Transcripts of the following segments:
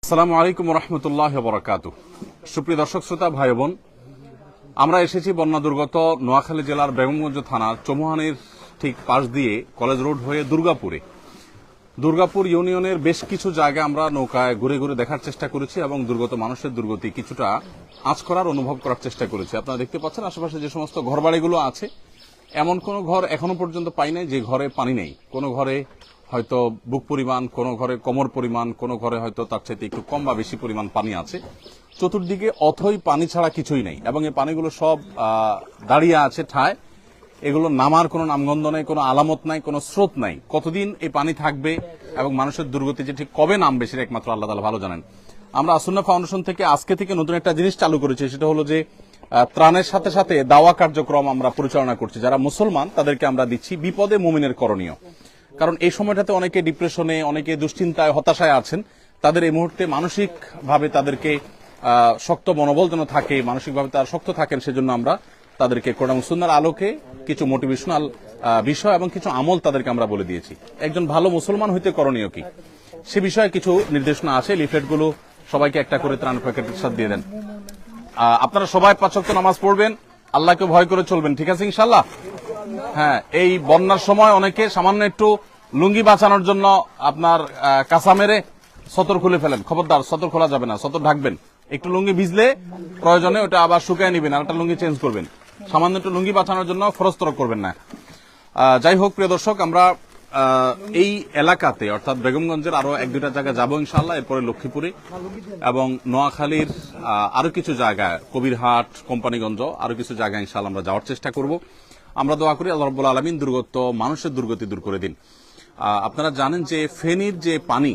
আসসালামু আলাইকুম রহমতুল্লাহ বরাকাতুহু। সুপ্রিয় দর্শক শ্রোতা ভাই বোন, আমরা এসেছি বন্যা দুর্গত নোয়াখালী জেলার বেগমগঞ্জ থানার চৌমুহানির ঠিক পাশ দিয়ে কলেজ রোড হয়ে দুর্গাপুর ইউনিয়নের বেশ কিছু জায়গা আমরা নৌকায় ঘুরে ঘুরে দেখার চেষ্টা করেছি এবং দুর্গত মানুষের দুর্গতি কিছুটা আঁচ করার অনুভব করার চেষ্টা করেছি। আপনারা দেখতে পাচ্ছেন আশেপাশে যে সমস্ত ঘরবাড়িগুলো আছে, এমন কোন ঘর এখনো পর্যন্ত পাই নাই যে ঘরে পানি নেই। কোনো ঘরে হয়তো বুক পরিমাণ, কোনো ঘরে কোমর পরিমাণ, কোনো ঘরে হয়তো তার চাইতে একটু কম বা বেশি পরিমাণ পানি আছে। চতুর্দিকে অথই পানি ছাড়া কিছুই নেই এবং এই পানিগুলো সব দাঁড়িয়ে আছে ঠায়। এগুলো নামার কোনো নামগন্ধ নাই, কোনো আলামত নাই, কোনো স্রোত নাই। কতদিন এই পানি থাকবে এবং মানুষের দুর্গতি যে ঠিক কবে নামবে সেটা একমাত্র আল্লাহ তাআলা ভালো জানেন। আমরা আসুন্নাহ ফাউন্ডেশন থেকে আজকে থেকে নতুন একটা জিনিস চালু করেছি, সেটা হলো যে ত্রাণের সাথে সাথে দাওয়া কার্যক্রম আমরা পরিচালনা করছি। যারা মুসলমান তাদেরকে আমরা দিচ্ছি বিপদে মুমিনের করণীয়। কারণ এই সময়টাতে অনেকে ডিপ্রেশনে, অনেকে দুশ্চিন্তায়, হতাশায় আছেন। তাদের এই মুহূর্তে মানসিকভাবে তাদেরকে শক্ত মনোবল যেন থাকে, মানসিকভাবে তারা শক্ত থাকেন, সেজন্য আমরা তাদেরকে কোরআন সুন্নাহর আলোকে কিছু মোটিভেশনাল বিষয় এবং কিছু আমল তাদেরকে আমরা বলে দিয়েছি। একজন ভালো মুসলমান হইতে করণীয় কি সে বিষয়ে কিছু নির্দেশনা আছে। লিফলেটগুলো সবাইকে একটা করে ত্রাণ প্যাকেটের সাথে দিয়ে দেন। আপনারা সবাই 5 ওয়াক্ত নামাজ পড়বেন, আল্লাহকে ভয় করে চলবেন, ঠিক আছে ইনশাআল্লাহ? হ্যাঁ, এই বন্যার সময় অনেকে সামান্য একটু লুঙ্গি বাঁচানোর জন্য আপনার কাঁচা মেরে সতর খুলে ফেলেন। খবরদার, সতর খোলা যাবে না, সতর ঢাকবেন। একটু লুঙ্গি ভিজলে প্রয়োজনে ওটা আবার শুকায় নিবেন আর একটা লুঙ্গি চেঞ্জ করবেন। সামান্য একটু লুঙ্গি বাঁচানোর জন্য খরচ করবেন না। যাই হোক প্রিয় দর্শক, আমরা এই এলাকাতে অর্থাৎ বেগমগঞ্জের আরো 1-2টা জায়গা যাবো ইনশাআল্লাহ। এরপরে লক্ষ্মীপুরে এবং নোয়াখালীর আরো কিছু জায়গায়, কবিরহাট, কোম্পানিগঞ্জ, আরো কিছু জায়গায় ইনশাআল্লাহ আমরা যাওয়ার চেষ্টা করব। আমরা দোয়া করি আল্লাহ রাব্বুল আলামিন মানুষের দুর্গতি দূর করে দিন। আপনারা জানেন যে ফেনীর যে পানি,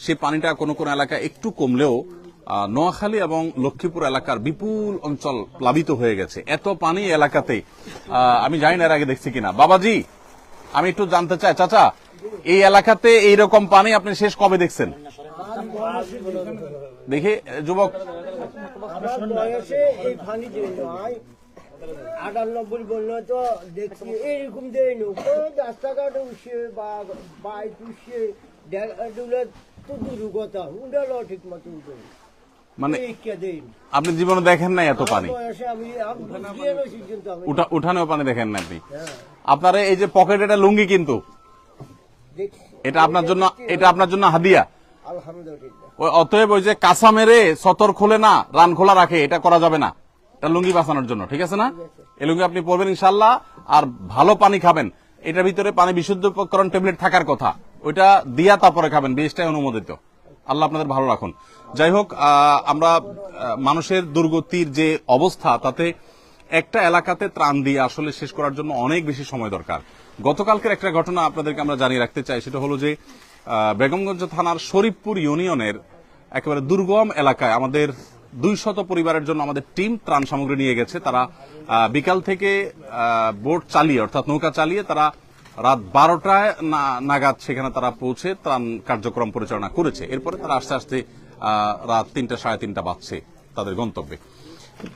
সে পানিটা কোন কোন এলাকায় একটু কমলেও নোয়াখালী এবং লক্ষ্মীপুর এলাকার বিপুল অঞ্চল প্লাবিত হয়ে গেছে। এত পানি এলাকাতে আমি জানি না এর আগে দেখছি কিনা। বাবাজি, আমি একটু জানতে চাই, চাচা, এই এলাকাতে এইরকম পানি আপনি শেষ কবে দেখছেন? দেখি যুবক, 98 বললো তো দেখছি এরকম দেয়নি। রাস্তাঘাট উঠছে বা বাইক উঠছে, তো দূর কথা উঠালো ঠিক মতো মানে আপনি জীবনে দেখেন নাই এত পানি? উঠানেও পানি দেখেন না আপনি? আপনার এই যে পকেট, এটা লুঙ্গি কিন্তু এটা আপনার জন্য হাদিয়া। অতএব ওই যে কাঁচা মেরে সতর খোলে না, রান খোলা রাখে, এটা করা যাবে না। এটা লুঙ্গি বাঁচানোর জন্য, ঠিক আছে না? এই লুঙ্গি আপনি পরবেন ইনশাআল্লাহ, আর ভালো পানি খাবেন। এটার ভিতরে পানি বিশুদ্ধকরণ ট্যাবলেট থাকার কথা, ওইটা দিয়া তারপরে খাবেন, বেশটাই অনুমোদিত। আল্লাহ আপনাদের ভালো রাখুন। যাই হোক, আমরা মানুষের দুর্গতির যে অবস্থা, তাতে একটা এলাকাতে ত্রাণ দিয়ে আসলে শেষ করার জন্য অনেক বেশি সময় দরকার। গতকালকের একটা ঘটনা আপনাদেরকে আমরা জানিয়ে রাখতে চাই, সেটা হলো যে বেগমগঞ্জ থানার শরীফপুর ইউনিয়নের একেবারে দুর্গম এলাকায় আমাদের 200 পরিবারের জন্য আমাদের টিম ত্রাণ সামগ্রী নিয়ে গেছে। তারা বিকাল থেকে বোট চালিয়ে, অর্থাৎ নৌকা চালিয়ে, তারা রাত 12টায় নাগাদ সেখানে তারা পৌঁছে ত্রাণ কার্যক্রম পরিচালনা করেছে। এরপরে তারা আস্তে আস্তে রাত 3টা, 3:30 বাজছে তাদের গন্তব্যে।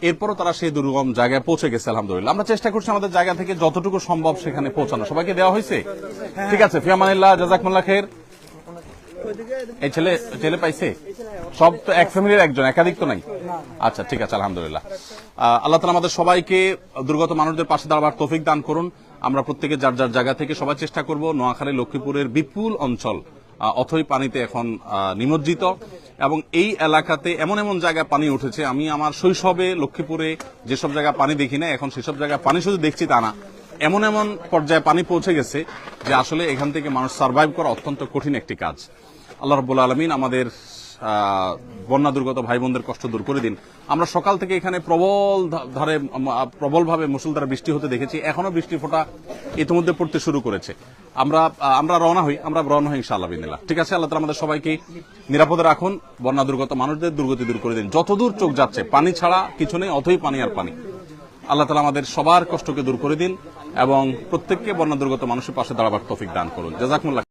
এরপরও তারা সেই দুর্গম জায়গায় পৌঁছে গেছে আলহামদুলিল্লাহ। আমরা চেষ্টা করছি আমাদের জায়গা থেকে যতটুকু সম্ভব সেখানে পৌঁছানো। সবাইকে দেওয়া হয়েছে, ঠিক আছে? ফিয়ামানিল্লাহ, জাযাকুমুল্লাহ খাইর। এই ছেলে পাইছে? সব তো এক ফ্যামিলির একজন, একাধিক তো নাই? আচ্ছা, ঠিক আছে, আলহামদুলিল্লাহ। আল্লাহ তাআলা আমাদের সবাইকে দুর্গত মানুষদের পাশে দাঁড়াবার তৌফিক দান করুন। আমরা প্রত্যেকে যার যার জায়গা থেকে সবাই চেষ্টা করব। নোয়াখালী, লক্ষ্মীপুরের বিপুল অঞ্চল অথই পানিতে এখন নিমজ্জিত এবং এই এলাকাতে এমন এমন জায়গায় পানি উঠেছে, আমি আমার শৈশবে লক্ষ্মীপুরে যেসব জায়গায় পানি দেখি না, এখন সেসব জায়গায় পানি শুধু দেখছি তা না, এমন এমন পর্যায়ে পানি পৌঁছে গেছে যে আসলে এখান থেকে মানুষ সার্ভাইভ করা অত্যন্ত কঠিন একটি কাজ। আল্লাহ রাব্বুল আলামিন আমাদের বন্যা দুর্গত ভাই বোনদের কষ্ট দূর করে দিন। আমরা সকাল থেকে এখানে প্রবলভাবে মুষলধারে বৃষ্টি হতে দেখেছি। এখনো বৃষ্টি ফোঁটা ইতিমধ্যে পড়তে শুরু করেছে। আমরা রওনা হই ইনশাআল্লাহ বিদিনিল্লাহ। ঠিক আছে, আল্লাহ তাআলা আমাদের সবাইকে নিরাপদে রাখুন। বন্যা দুর্গত মানুষদের দুর্গতি দূর করে দিন। যতদূর চোখ যাচ্ছে পানি ছাড়া কিছু নেই, অথই পানি আর পানি। আল্লাহ তাআলা আমাদের সবার কষ্টকে দূর করে দিন এবং প্রত্যেককে বন্যা দুর্গত মানুষের পাশে দাঁড়াবার তৌফিক দান করুন। জাযাকুমুল্লাহ।